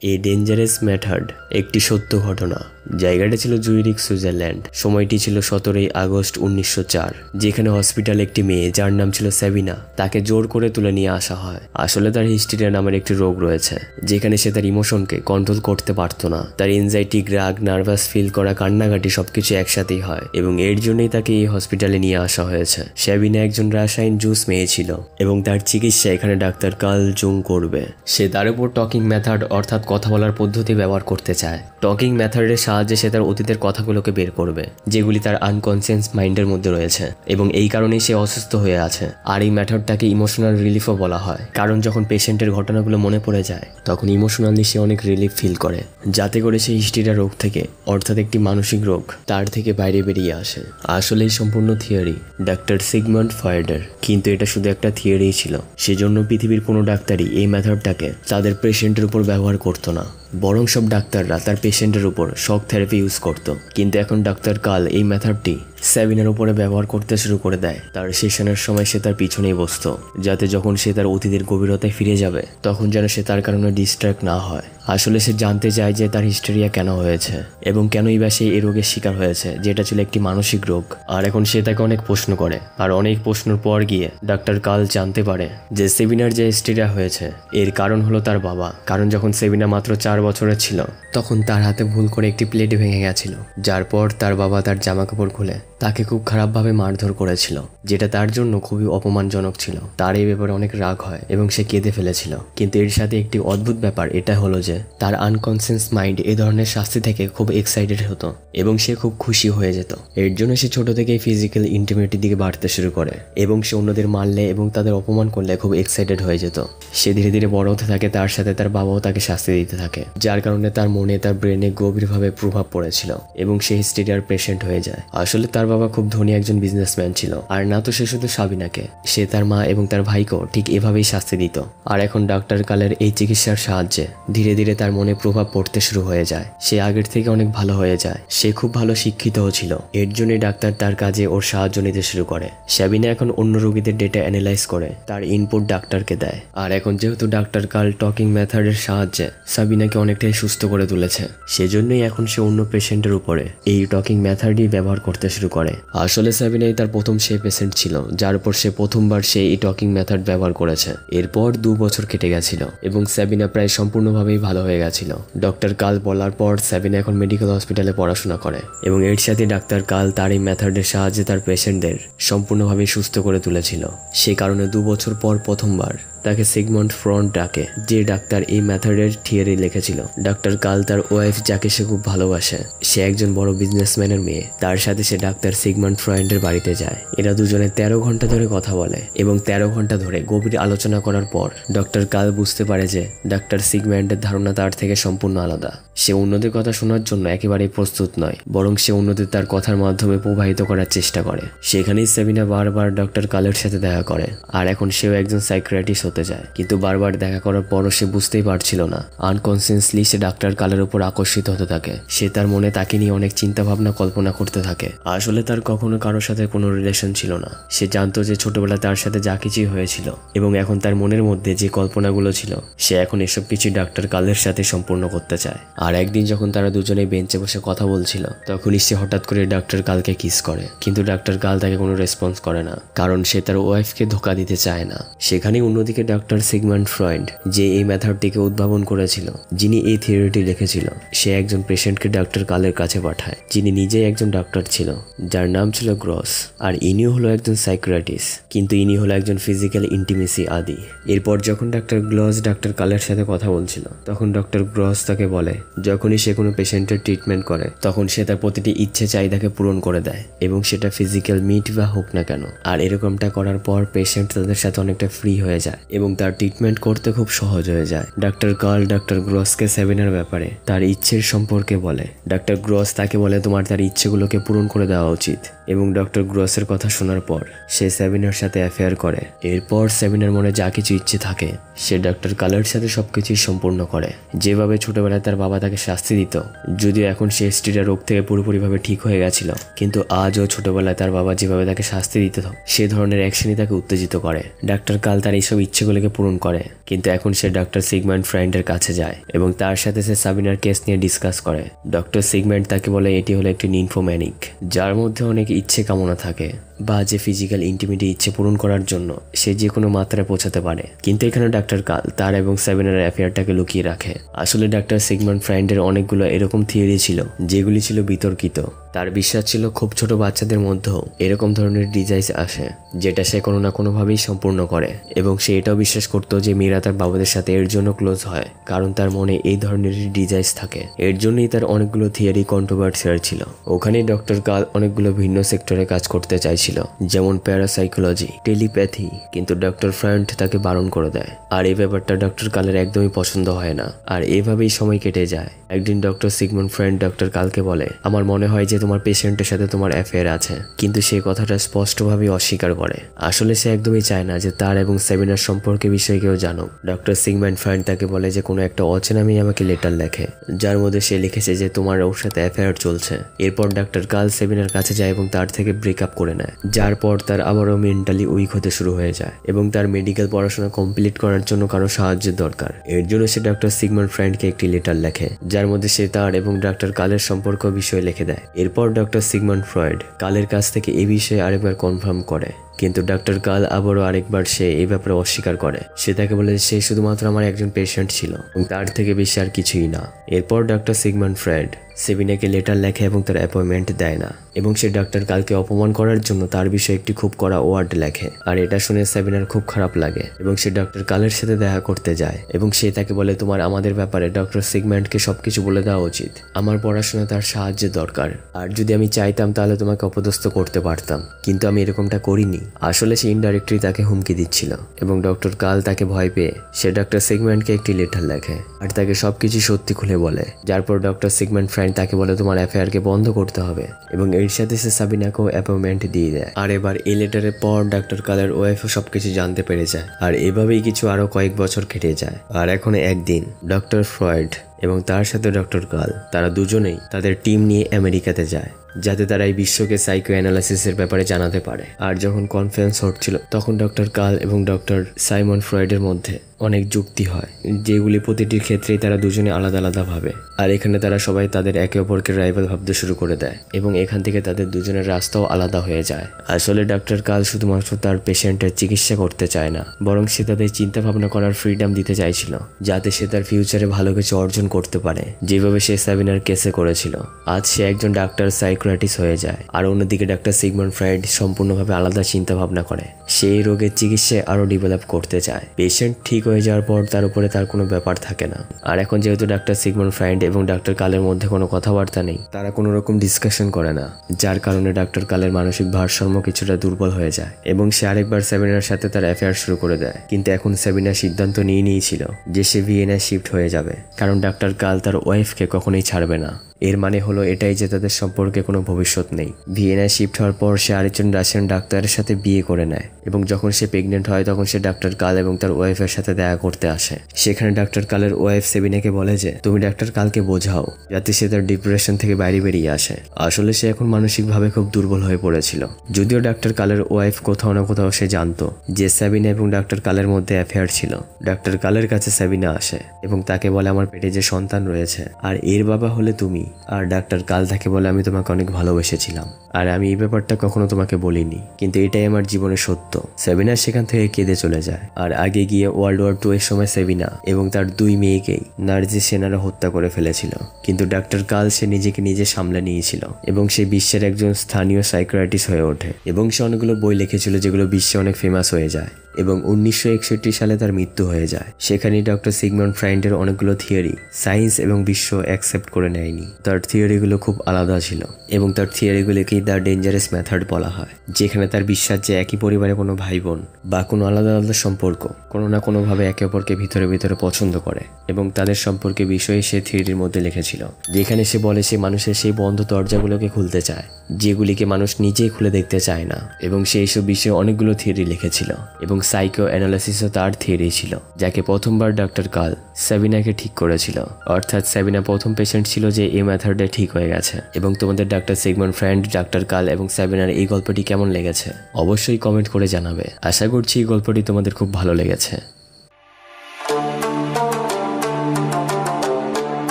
A dangerous method একটি সত্য ঘটনা। জায়গাটা ছিল জুরিখ, সুইজারল্যান্ড। সময়টি ছিল 17 আগস্ট 1904, যেখানে হসপিটালে একটি মেয়ে যার নাম ছিল সাবিনা, তাকে জোর করে তুলে নিয়ে আসা হয়। আসলে তার হিস্টেরিয়া নামের একটি রোগ রয়েছে, যেখানে সে তার ইমোশনকে কন্ট্রোল করতে পারতো না। তার এনজাইটি, রাগ, নার্ভাস ফিল করা, কান্নাকাটি সবকিছু একসাথেই হয়, এবং এর জন্যই তাকে এই হসপিটালে নিয়ে আসা হয়েছে। সাবিনা একজন রাসায়ন জুস মেয়ে ছিল, এবং তার চিকিৎসা এখানে ডাক্তার কার্ল জুং করবে। সে তার উপর টকিং মেথড অর্থাৎ কথা বলার পদ্ধতি ব্যবহার করতে চায়। টকিং মেথডের সাহায্যে সে তার অতীতের কথাগুলোকে বের করবে, যেগুলি তার আনকনসিয়াস মাইন্ডের মধ্যে রয়েছে, এবং এই কারণেই সে অসুস্থ হয়ে আছে। আর এই মেথডটাকে ইমোশনাল রিলিফও বলা হয়, কারণ যখন পেশেন্টের ঘটনাগুলো মনে পড়ে যায় তখন ইমোশনালি সে অনেক রিলিফ ফিল করে, যাতে করে সে হিস্টেরিয়া রোগ থেকে অর্থাৎ একটি মানসিক রোগ তার থেকে বাইরে বেরিয়ে আসে। আসলে এই সম্পূর্ণ থিওরি ডাক্তার সিগমন্ড ফ্রয়েডের, কিন্তু এটা শুধু একটা থিওরিই ছিল। সেজন্য পৃথিবীর কোনো ডাক্তারই এই মেথডটাকে তাদের পেশেন্টের উপর ব্যবহার করতো না, বরং সব ডাক্তাররা তার পেশেন্টের উপর শক থেরাপি ইউজ করত। কিন্তু এখন ডাক্তার কার্ল এই মেথডটি সাবিনার উপরে ব্যবহার করতে শুরু করে দেয়। তার সেশনের সময় সে তার পিছনেই বসত, যাতে যখন সে তার অতীতের গভীরতায় ফিরে যাবে তখন যেন সে তার কারণে ডিস্ট্র্যাক্ট না হয়। আসলে সে জানতে চায় যে তার হিস্টেরিয়া কেন হয়েছে এবং কেনই বা সে এই রোগের শিকার হয়েছে, যেটা ছিল একটি মানসিক রোগ। আর এখন সে তাকে অনেক প্রশ্ন করে, আর অনেক প্রশ্নের পর গিয়ে ডাক্তার কার্ল জানতে পারে যে সাবিনার যে হিস্টেরিয়া হয়েছে এর কারণ হলো তার বাবা। কারণ যখন সাবিনা মাত্র 4 বছরের ছিল তখন তার হাতে ভুল করে একটি প্লেট ভেঙে গেছিল, যার পর তার বাবা তার জামা কাপড় খুলে তাকে খুব খারাপভাবে মারধর করেছিল, যেটা তার জন্য খুবই অপমানজনক ছিল। তার এই ব্যাপারে অনেক রাগ হয় এবং সে কেঁদে ফেলেছিল। কিন্তু এর সাথে একটি অদ্ভুত ব্যাপার এটা হলো যে তার আনকনসিয়াস মাইন্ড এই ধরনের শাস্তি থেকে খুব এক্সাইটেড হতো এবং সে খুব খুশি হয়ে যেত। এর জন্য সে ছোট থেকেই ফিজিক্যাল ইন্টিমেটির দিকে বাড়তে শুরু করে, এবং সে অন্যদের মারলে এবং তাদের অপমান করলে খুব এক্সাইটেড হয়ে যেত। সে ধীরে ধীরে বড় হতে থাকে, তার সাথে তার বাবাও তাকে শাস্তি দিতে থাকে, যার কারণে তার মনে, তার ব্রেনে গভীরভাবে প্রভাব পড়েছিল এবং সে হিস্টেরিয়ার পেশেন্ট হয়ে যায়। আসলে তার বাবা খুব ধনী একজন বিজনেসম্যান ছিল, আর না তো সে শুধু সাবিনাকে, সে তার মা এবং তার ভাইকেও ঠিক এভাবেই শাস্তি দিত। আর এখন ডাক্তার কালের এই চিকিৎসার সাহায্যে ধীরে ধীরে তার মনে প্রভাব পড়তে শুরু হয়ে যায়। সে আগের থেকে অনেক ভালো হয়ে যায়। সে খুব ভালো শিক্ষিতও ছিল, এর জন্যই ডাক্তার তার কাজে ওর সাহায্য নিতে শুরু করে। সাবিনা এখন অন্য রোগীদের ডেটা অ্যানালাইজ করে তার ইনপুট ডাক্তারকে দেয়। আর এখন যেহেতু ডাক্তার কার্ল টকিং মেথডের সাহায্যে সাবিনাকে অনেকটাই সুস্থ করে তুলেছে, সেজন্যই এখন সে অন্য পেশেন্টের উপরে এই টকিং মেথডই ব্যবহার করতে শুরু করে। আসলে সাবিনাই তার প্রথম সে পেশেন্ট ছিল যার উপর সে প্রথমবার সে এই টকিং মেথড ব্যবহার করেছে। এরপর 2 বছর কেটে গেছিল এবং সাবিনা প্রায় সম্পূর্ণভাবেই ভালো হয়ে গেছিল। ডক্টর কার্ল বলার পর সাবিনা এখন মেডিকেল হসপিটালে পড়াশোনা করে, এবং এর সাথে ডাক্তার কার্ল তার এই মেথডের সাহায্যে তার পেশেন্টদের সম্পূর্ণভাবে সুস্থ করে তুলেছিল। সে কারণে 2 বছর পর প্রথমবার তাকে সিগমন্ড ফ্রয়েড ডাকে, যে ডাক্তার এই মেথডের থিওরি লিখেছিল। ডাক্তার কার্ল তার ওয়াইফ, যাকে সে খুব ভালোবাসে, সে একজন বড় বিজনেসম্যানের মেয়ে, তার সাথে সে ডাক্তার সিগমন্ড ফ্রয়েডের বাড়িতে যায়। এরা দুজনে 13 ঘন্টা ধরে কথা বলে, এবং 13 ঘন্টা ধরে গভীর আলোচনা করার পর ডক্টর কার্ল বুঝতে পারে যে ডাক্তার সিগমন্ডের ধারণা তার থেকে সম্পূর্ণ আলাদা। সে অন্যদের কথা শোনার জন্য একেবারেই প্রস্তুত নয়, বরং সে অন্যদের তার কথার মাধ্যমে প্রভাবিত করার চেষ্টা করে। সেখানেই সাবিনা বারবার ডক্টর কার্লের সাথে দেখা করে, আর এখন সেও একজন সাইকিয়াট্রিস্ট হতে যায়। কিন্তু বারবার দেখা করার পরও সে বুঝতেই পারছিল না, আনকনসিয়াসলি সে ডাক্তার কার্লের উপর আকর্ষিত হতে থাকে। সে তার মনে তাকে নিয়ে অনেক চিন্তা ভাবনা কল্পনা করতে থাকে। আসলে তার কখনো কারোর সাথে কোনো রিলেশন ছিল না। সে জানতো যে ছোটবেলায় তার সাথে যা কিছুই হয়েছিল, এবং এখন তার মনের মধ্যে যে কল্পনাগুলো ছিল সে এখন এসব কিছু ডাক্তার কার্লের সাথে সম্পূর্ণ করতে চায়। আর একদিন যখন তারা দুজনেই বেঞ্চে বসে কথা বলছিল তখনই সে হঠাৎ করে ডাক্তার কার্লকে কিস করে, কিন্তু ডাক্তার কার্ল তাকে কোনো রেসপন্স করে না, কারণ সে তার ওয়াইফকে ধোঁকা দিতে চায় না। সেখানেই অন্যদিকে ডাক্তার সিগমন্ড ফ্রয়েড, যে এই মেথডটিকে উদ্ভাবন করেছিল, যিনি এই থিওরিটি লিখেছিল, সে একজন পেশেন্টকে ডাক্তার কার্লের কাছে পাঠায়, যিনি নিজেই একজন ডাক্তার ছিল, যার নাম ছিল গ্রস। আর ইনিও হলো একজন সাইকিয়াট্রিস্ট, কিন্তু ইনি হলো একজন ফিজিক্যাল ইন্টিমেসি আদি। এরপর যখন ডাক্তার গ্লস ডাক্তার কার্লের সাথে কথা বলছিল তখন ডক্টর গ্রস তাকে বলে যখনই সে কোনো পেশেন্টের ট্রিটমেন্ট করে তখন সে তার প্রতিটি ইচ্ছে চাহিদাকে পূরণ করে দেয়, এবং সেটা ফিজিক্যাল মিট বা হোক না কেন। আর এরকমটা করার পর পেশেন্ট তাদের সাথে অনেকটা ফ্রি হয়ে যায় এবং তার ট্রিটমেন্ট করতে খুব সহজ হয়ে যায়। ডাক্তার কার্ল ডাক্তার গ্রসকে সাবিনার ব্যাপারে তার ইচ্ছের সম্পর্কে বলে। ডাক্তার গ্রস তাকে বলে তোমার তার ইচ্ছেগুলোকে পূরণ করে দেওয়া উচিত, এবং ডক্টর গ্রসের কথা শোনার পর সে সাবিনার সাথে অ্যাফেয়ার করে। এরপর সাবিনার মনে যা কিছু ইচ্ছে থাকে সে ডক্টর কালের সাথে সবকিছুই সম্পূর্ণ করে। যেভাবে ছোটবেলায় তার বাবা তাকে শাস্তি দিত, যদিও এখন সে স্টিরা রোগ থেকে পুরোপুরিভাবে ঠিক হয়ে গেছিল, কিন্তু আজও ছোটবেলায় তার বাবা যেভাবে তাকে শাস্তি দিত সে ধরনের অ্যাকশনই তাকে উত্তেজিত করে। ডাক্তার কাল তার এইসব ইচ্ছেগুলোকে পূরণ করে, কিন্তু এখন সে ডক্টর সিগম্যান্ড ফ্রাইন্ডের কাছে যায় এবং তার সাথে সে সাবিনার কেস নিয়ে ডিসকাস করে। ডক্টর সিগম্যান্ড তাকে বলে এটি হলো একটি নিনফোম্যানিক, যার মধ্যে অনেক ইচ্ছে কামনা থাকে বা যে ফিজিক্যাল ইন্টিমিটি ইচ্ছে পূরণ করার জন্য সে যে কোনো মাত্রায় পৌঁছাতে পারে। কিন্তু এখানে ডাক্তার কাল তার এবং সাবিনার অ্যাফেয়ারটাকে লুকিয়ে রাখে। আসলে ডাক্তার সিগম্যান্ড ফ্রাইন্ডের অনেকগুলো এরকম থিওরি ছিল যেগুলি ছিল বিতর্কিত। তার বিশ্বাস ছিল খুব ছোট বাচ্চাদের মধ্যেও এরকম ধরনের ডিজাইস আসে যেটা সে কোনো না কোনোভাবেই সম্পূর্ণ করে, এবং সে এটাও বিশ্বাস করতো যে মীরা তার বাবাদের সাথে এর জন্য ক্লোজ হয় কারণ তার মনে এই ধরনের ডিজাইস থাকে। এর জন্যই তার অনেকগুলো থিওরি কন্ট্রোভার্সিয়াল ছিল। ওখানেই ডক্টর কাল অনেকগুলো ভিন্ন সেক্টরে কাজ করতে চাইছিল, যেমন প্যারাসাইকোলজি, টেলিপ্যাথি, কিন্তু ডক্টর ফ্রাইন্ড তাকে বারণ করে দেয়। আর এই ব্যাপারটা ডক্টর কালের একদমই পছন্দ হয় না, আর এভাবেই সময় কেটে যায়। একদিন ডক্টর সিগমন্ড ফ্রাইন্ড ডক্টর কালকে বলে, আমার মনে হয় যে তোমার পেশেন্টের সাথে তোমার অ্যাফেয়ার আছে, কিন্তু সেই কথাটা স্পষ্টভাবে অস্বীকার করে। আসলে সে একদমই চায় না যে তার এবং সাবিনার সম্পর্কে বিষয়ে কেউ জানুক। ডক্টর সিগমন্ড ফ্রাইন্ড তাকে বলে যে কোনো একটা অচেনা মেয়ে আমাকে লেটার লেখে, যার মধ্যে সে লিখেছে যে তোমার ওর সাথে অ্যাফেয়ার চলছে। এরপর ডক্টর কাল সাবিনার কাছে যায় এবং তার থেকে ব্রেকআপ করে নেয়, যার পর তার আবারও মেন্টালি উইক হতে শুরু হয়ে যায় এবং তার মেডিকেল পড়াশোনা কমপ্লিট করার জন্য কারো সাহায্যের দরকার। এর জন্য সে ডক্টর সিগমন্ড ফ্রাইন্ডকে একটি লেটার লেখে, যার মধ্যে সে তার এবং ডক্টর কালের সম্পর্ক বিষয়ে লিখে দেয়। এরপর ডক্টর সিগমন্ড ফ্রয়েড কালের কাছ থেকে এই বিষয়ে আরেকবার কনফার্ম করে, কিন্তু ডক্টর কাল আবারও আরেকবার সে এই ব্যাপারে অস্বীকার করে। সে তাকে বলে সে শুধুমাত্র আমার একজন পেশেন্ট ছিল এবং তার থেকে বেশি আর কিছুই না। এরপর ডক্টর সিগমন্ড ফ্রয়েড সাবিনাকে লেটার লেখে এবং তার অ্যাপয়েন্টমেন্ট দেয় না, এবং সে ডক্টর কালকে অপমান করার জন্য তার বিষয়ে একটি খুব কড়া ওয়ার্ড লেখে। আর এটা শুনে সাবিনার খুব খারাপ লাগে এবং সে ডক্টর কালের সাথে দেখা করতে যায় এবং সে তাকে বলে তোমার আমাদের ব্যাপারে ডক্টর সিগম্যান্ডকে সবকিছু বলে দেওয়া উচিত। আমার পড়াশোনা তার সাহায্যের দরকার, আর যদি আমি চাইতাম তাহলে তোমাকে অপদস্থ করতে পারতাম, কিন্তু আমি এরকমটা করিনি। আসলে সে ইনডাইরেক্টলি তাকে হুমকি দিচ্ছিল এবং ডক্টর কাল তাকে ভয় পেয়ে সে ডক্টর সিগম্যান্ডকে একটি লেটার লেখে আর তাকে সবকিছু সত্যি খুলে বলে। যার পর ডক্টর সিগম্যান্ড ফ্রাইন্ড তাকে বলে তোমার অ্যাফেয়ারকে বন্ধ করতে হবে, এবং এর সাথে সে সাবিনাকেও অ্যাপয়েন্টমেন্ট দিয়ে দেয়। আর এবার এই লেটারের পর ডক্টর কালের ওয়াইফও সবকিছু জানতে পেরে যায়, আর এভাবেই কিছু আরো কয়েক বছর কেটে যায়। আর এখন একদিন ডক্টর ফ্রয়েড এবং তার সাথে ডক্টর কাল তারা দুজনেই তাদের টিম নিয়ে আমেরিকাতে যায়, যাতে তারা এই বিশ্বকে সাইকো অ্যানালাইসিসের ব্যাপারে জানাতে পারে। আর যখন কনফারেন্স হচ্ছিল তখন ডক্টর কাল এবং ডক্টর সাইমন ফ্রয়েডের মধ্যে অনেক যুক্তি হয়, যেগুলি প্রতিটির ক্ষেত্রেই তারা দুজনে আলাদা আলাদা ভাবে। আর এখানে তারা সবাই তাদের একে অপরকে রাইভাল ভাবতে শুরু করে দেয় এবং এখান থেকে তাদের দুজনের রাস্তাও আলাদা হয়ে যায়। আসলে ডক্টর কাল শুধুমাত্র তার পেশেন্টের চিকিৎসা করতে চায় না, বরং সে তাদের চিন্তা ভাবনা করার ফ্রিডম দিতে চাইছিল, যাতে সে তার ফিউচারে ভালো কিছু অর্জন করতে পারে, যেভাবে সে সাবিনার কেসে করেছিল। আজ সে একজন ডাক্তার সাইকোলজিস্ট হয়ে যায়, আর অন্যদিকে ডক্টর সিগমন্ড ফ্রয়েড সম্পূর্ণভাবে আলাদা চিন্তা ভাবনা করে। সেই রোগের চিকিৎসায় আরো ডেভেলপ করতে চায়। পেশেন্ট ঠিক হয়ে যাওয়ার পর তার উপরে তার কোনো ব্যাপার থাকে না। আর এখন যেহেতু ডাক্তার সিগমন্ড ফ্রয়েড এবং ডাক্তার কালের মধ্যে কোনো কথাবার্তা নেই, তারা কোনো রকম ডিসকাশন করে না, যার কারণে ডাক্তার কালের মানসিক ভারসাম্য কিছুটা দুর্বল হয়ে যায় এবং সে আরেকবার সাবিনার সাথে তার অ্যাফেয়ার শুরু করে দেয়। কিন্তু এখন সাবিনা সিদ্ধান্ত নিয়ে নিয়েছিল যে সে ভিয়েনায় শিফট হয়ে যাবে, কারণ ডাক্তার কাল তার ওয়াইফকে কখনোই ছাড়বে না। এর মানে হলো এটাই যে তাদের সম্পর্কে কোনো ভবিষ্যৎ নেই। ভিয়েনায় শিফট হওয়ার পর সে আরেকজন রাশিয়ান ডাক্তারের সাথে বিয়ে করে নেয়, এবং যখন সে প্রেগনেন্ট হয় তখন সে ডাক্তার কাল এবং তার ওয়াইফের সাথে দেখা করতে আসে। সেখানে ডাক্তার কালের ওয়াইফ সাবিনাকে বলে যে তুমি ডাক্তার কালকে বোঝাও যাতে সে তার ডিপ্রেশন থেকে বাইরে বেরিয়ে আসে। আসলে সে এখন মানসিকভাবে খুব দুর্বল হয়ে পড়েছিল। যদিও ডাক্তার কালের ওয়াইফ কোথাও না কোথাও সে জানতো যে সাবিনা এবং ডাক্তার কালের মধ্যে অ্যাফেয়ার ছিল। ডাক্তার কালের কাছে সাবিনা আসে এবং তাকে বলে আমার পেটে যে সন্তান রয়েছে আর এর বাবা হলে তুমি। আর ডাক্তার কাল তাকে বলে আমি তোমাকে অনেক ভালোবেসেছিলাম, আর আমি এই ব্যাপারটা কখনো তোমাকে বলিনি, কিন্তু এটাই আমার জীবনের সত্য। সাবিনা সেখান থেকে কেঁদে চলে যায়। আর আগে গিয়ে ওয়ার্ল্ড ওয়ার 2 এর সময় সাবিনা এবং তার 2 মেয়েকেই নার্জি সেনারা হত্যা করে ফেলেছিল, কিন্তু ডাক্তার কাল সে নিজেকে নিজে সামলে নিয়েছিল এবং সে বিশ্বের একজন স্থানীয় সাইকিয়াট্রিস্ট হয়ে ওঠে এবং সে অনেকগুলো বই লিখেছিল যেগুলো বিশ্বে অনেক ফেমাস হয়ে যায়। এবং 1961 সালে তার মৃত্যু হয়ে যায়। সেখানেই ডক্টর সিগমন্ড ফ্রয়েডের অনেকগুলো থিওরি সায়েন্স এবং বিশ্ব অ্যাকসেপ্ট করে নেয়নি। তার থিওরিগুলো খুব আলাদা ছিল এবং তার থিওরিগুলোকেই দ্য ডেঞ্জারাস মেথড বলা হয়, যেখানে তার বিশ্বাস যে একই পরিবারে কোনো ভাই বোন বা কোনো আলাদা আলাদা সম্পর্ক কোনো না কোনোভাবে একে অপরকে ভিতরে ভিতরে পছন্দ করে এবং তাদের সম্পর্কে বিষয়ে সে থিওরির মধ্যে লিখেছিল, যেখানে সে বলে সে মানুষের সেই বন্ধ দরজাগুলোকে খুলতে চায় যেগুলিকে মানুষ নিজেই খুলে দেখতে চায় না। এবং সে এইসব বিষয়ে অনেকগুলো থিওরি লিখেছিল এবং সাইকো অ্যানালাইসিসও তার থিওরি ছিল, যাকে প্রথমবার ডক্টর কার্ল সাবিনাকে ঠিক করেছিল। অর্থাৎ সাবিনা প্রথম পেশেন্ট ছিল যে এই মেথডে ঠিক হয়ে গেছে। এবং তোমাদের doctor Sigmund Freud, doctor Carl এবং সাবিনার এই গল্পটি কেমন লেগেছে অবশ্যই কমেন্ট করে জানাবে। আশা করছি এই গল্পটি তোমাদের খুব ভালো লেগেছে।